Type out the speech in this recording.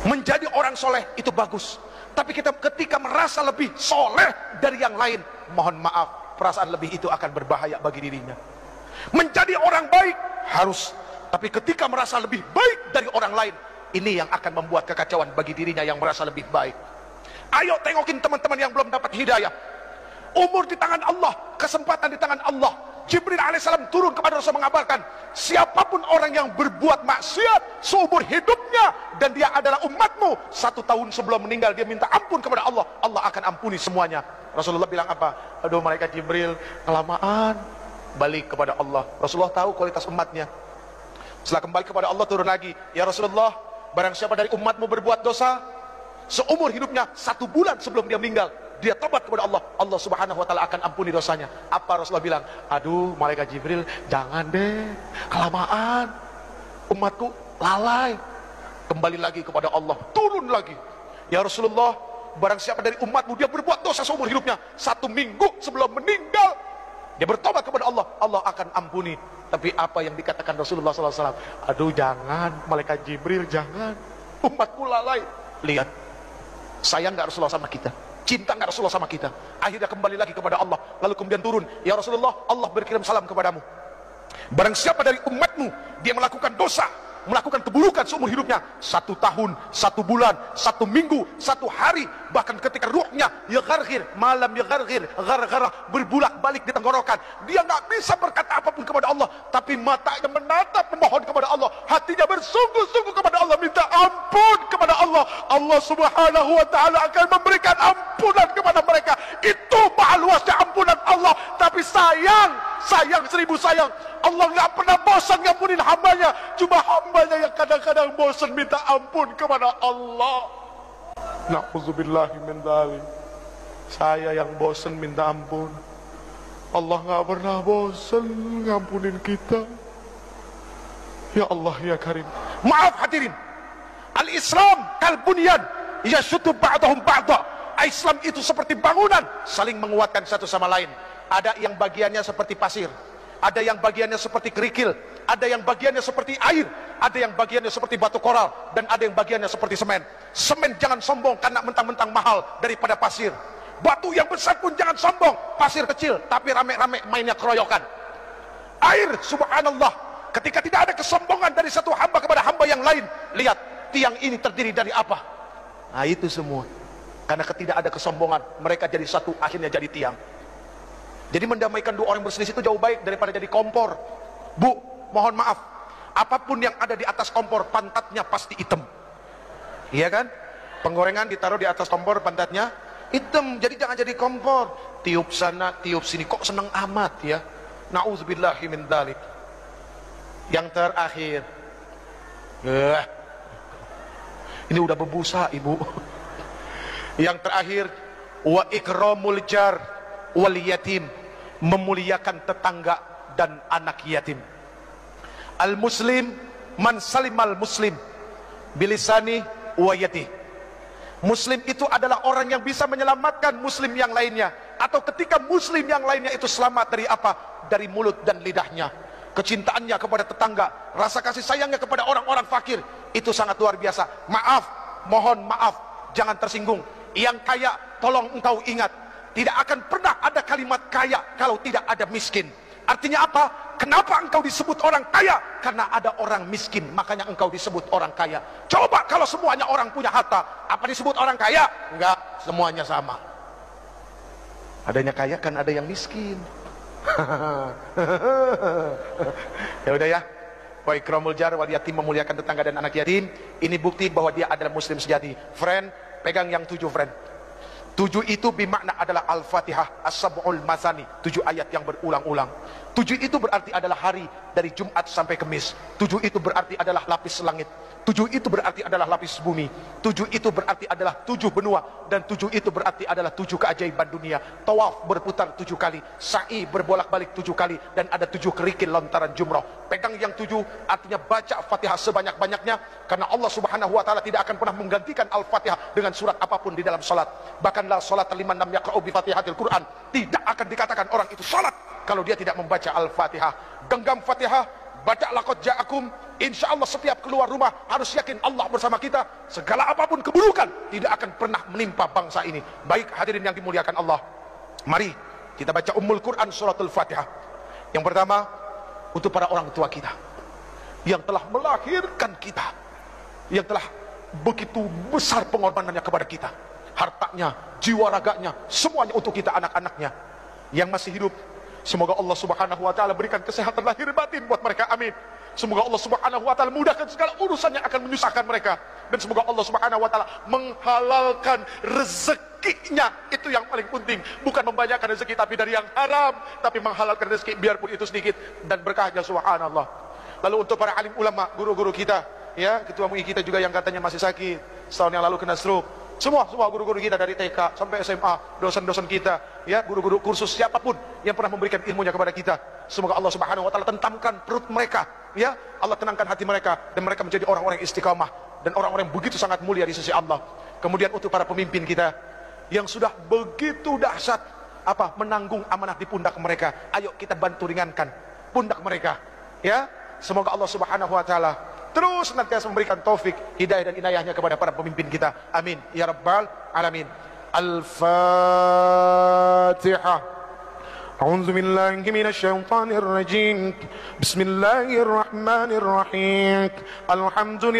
Menjadi orang soleh itu bagus, tapi kita ketika merasa lebih soleh dari yang lain, mohon maaf, perasaan lebih itu akan berbahaya bagi dirinya. Menjadi orang baik harus, tapi ketika merasa lebih baik dari orang lain, ini yang akan membuat kekacauan bagi dirinya yang merasa lebih baik. Ayo tengokin teman-teman yang belum dapat hidayah. Umur di tangan Allah, kesempatan di tangan Allah. Jibril alaihissalam turun kepada Rasul mengabarkan, siapapun orang yang berbuat maksiat seumur hidupnya dan dia adalah umatmu, 1 tahun sebelum meninggal dia minta ampun kepada Allah, Allah akan ampuni semuanya. Rasulullah bilang apa? Aduh malaikat Jibril, kelamaan. Balik kepada Allah. Rasulullah tahu kualitas umatnya. Setelah kembali kepada Allah turun lagi, ya Rasulullah, barang siapa dari umatmu berbuat dosa seumur hidupnya 1 bulan sebelum dia meninggal, dia tobat kepada Allah, Allah subhanahu wa ta'ala akan ampuni dosanya. Apa Rasulullah bilang? Aduh malaikat Jibril, jangan deh, kelamaan, umatku lalai. Kembali lagi kepada Allah, turun lagi, ya Rasulullah, barang siapa dari umatmu dia berbuat dosa seumur hidupnya 1 minggu sebelum meninggal, dia bertobat kepada Allah, Allah akan ampuni. Tapi apa yang dikatakan Rasulullah SAW? Aduh jangan malaikat Jibril, jangan, umatku lalai. Lihat, sayang gak Rasulullah sama kita? Cinta nggak Rasulullah sama kita? Akhirnya kembali lagi kepada Allah, lalu kemudian turun, ya Rasulullah, Allah berkirim salam kepadamu. Barang siapa dari umatmu dia melakukan dosa, melakukan keburukan seumur hidupnya 1 tahun, 1 bulan, 1 minggu, 1 hari, bahkan ketika ruhnya ya gargir, malam ya gargir, gar-garah, berbulak balik di tenggorokan, dia nggak bisa berkata apapun kepada Allah, tapi matanya menatap memohon kepada Allah, hatinya bersungguh-sungguh kepada Allah, minta ampun kepada Allah, Allah subhanahu wa ta'ala akan memberikan ampunan kepada mereka. Itu maha luasnya ampunan Allah. Tapi sayang 1000 sayang, Allah nggak pernah bosan ngampunin hambanya. Cuma hambanya yang kadang-kadang bosan minta ampun kepada Allah. Na'udzubillahi min dzalik. Saya yang bosan minta ampun, Allah nggak pernah bosan ngampunin kita. Ya Allah ya Karim. Maaf hadirin, al-Islam kal bunyan yashuddu ba'dahum ba'da. Islam itu seperti bangunan, saling menguatkan satu sama lain. Ada yang bagiannya seperti pasir, ada yang bagiannya seperti kerikil, ada yang bagiannya seperti air, ada yang bagiannya seperti batu koral, dan ada yang bagiannya seperti semen. Semen jangan sombong karena mentang-mentang mahal daripada pasir. Batu yang besar pun jangan sombong, pasir kecil tapi rame-rame mainnya keroyokan. Air, subhanallah, ketika tidak ada kesombongan dari satu hamba kepada hamba yang lain. Lihat, tiang ini terdiri dari apa? Nah itu semua karena tidak ada kesombongan, mereka jadi satu, akhirnya jadi tiang. Jadi mendamaikan 2 orang berselisih itu jauh baik daripada jadi kompor. Bu, mohon maaf, apapun yang ada di atas kompor, pantatnya pasti hitam. Iya kan? Penggorengan ditaruh di atas kompor, pantatnya hitam. Jadi jangan jadi kompor, tiup sana, tiup sini. Kok seneng amat ya? Na'udzubillahi min dzalik. Yang terakhir, ini udah berbusa ibu. Yang terakhir, wa ikramul jar wal yatim, memuliakan tetangga dan anak yatim. Al muslim man salimal muslim bilisani wa yati. Muslim itu adalah orang yang bisa menyelamatkan muslim yang lainnya, atau ketika muslim yang lainnya itu selamat dari apa? Dari mulut dan lidahnya. Kecintaannya kepada tetangga, rasa kasih sayangnya kepada orang-orang fakir, itu sangat luar biasa. Maaf, mohon maaf, jangan tersinggung. Yang kaya, tolong engkau ingat, tidak akan pernah ada kalimat kaya kalau tidak ada miskin. Artinya apa? Kenapa engkau disebut orang kaya? Karena ada orang miskin, makanya engkau disebut orang kaya. Coba kalau semuanya orang punya harta, apa disebut orang kaya? Enggak, semuanya sama. Adanya kaya kan ada yang miskin. Ya udah ya. Wa ikramul jar wal yatim, memuliakan tetangga dan anak yatim. Ini bukti bahwa dia adalah muslim sejati. Friend, pegang yang 7 friend. 7 itu bermakna adalah Al-Fatihah, As-Sab'ul Masani, 7 ayat yang berulang-ulang. 7 itu berarti adalah hari dari Jumat sampai Kamis. 7 itu berarti adalah lapis langit. 7 itu berarti adalah lapis bumi. 7 itu berarti adalah 7 benua. Dan 7 itu berarti adalah 7 keajaiban dunia. Tawaf berputar 7 kali, sa'i berbolak-balik 7 kali, dan ada 7 kerikil lontaran jumrah. Pegang yang 7, artinya baca Fatihah sebanyak-banyaknya, karena Allah subhanahu wa ta'ala tidak akan pernah menggantikan Al-Fatihah dengan surat apapun di dalam salat. Bahkan la salat liman lam yaqra'u bi Fatihatil Quran, tidak akan dikatakan orang itu salat kalau dia tidak membaca Al-Fatihah. Genggam Fatihah, baca laqad ja'akum. Insya Allah setiap keluar rumah harus yakin Allah bersama kita. Segala apapun keburukan tidak akan pernah menimpa bangsa ini. Baik hadirin yang dimuliakan Allah, mari kita baca Ummul Quran suratul Fatihah. Yang pertama untuk para orang tua kita yang telah melahirkan kita, yang telah begitu besar pengorbanannya kepada kita, hartanya, jiwa raganya, semuanya untuk kita anak-anaknya yang masih hidup. Semoga Allah Subhanahu wa taala berikan kesehatan lahir batin buat mereka, amin. Semoga Allah Subhanahu wa taala mudahkan segala urusan yang akan menyusahkan mereka, dan semoga Allah Subhanahu wa taala menghalalkan rezekinya. Itu yang paling penting, bukan membanyakkan rezeki tapi dari yang haram, tapi menghalalkan rezeki biarpun itu sedikit dan berkahnya, subhanallah. Lalu untuk para alim ulama, guru-guru kita, ya, ketua MUI kita juga yang katanya masih sakit, setahun yang lalu kena stroke. Semua guru-guru kita dari TK sampai SMA, dosen-dosen kita, ya, guru-guru kursus, siapapun yang pernah memberikan ilmunya kepada kita, semoga Allah Subhanahu wa taala tentamkan perut mereka, ya, Allah tenangkan hati mereka, dan mereka menjadi orang-orang yang istiqamah dan orang-orang yang begitu sangat mulia di sisi Allah. Kemudian untuk para pemimpin kita yang sudah begitu dahsyat menanggung amanah di pundak mereka, ayo kita bantu ringankan pundak mereka, ya. Semoga Allah Subhanahu wa taala terus senantiasa memberikan taufik, hidayah dan inayahnya kepada para pemimpin kita, amin ya rabbal alamin. Al-Fatihah. A'udzu billahi minasy syaithanir rajim. Bismillahirrahmanirrahim. Alhamdulillah.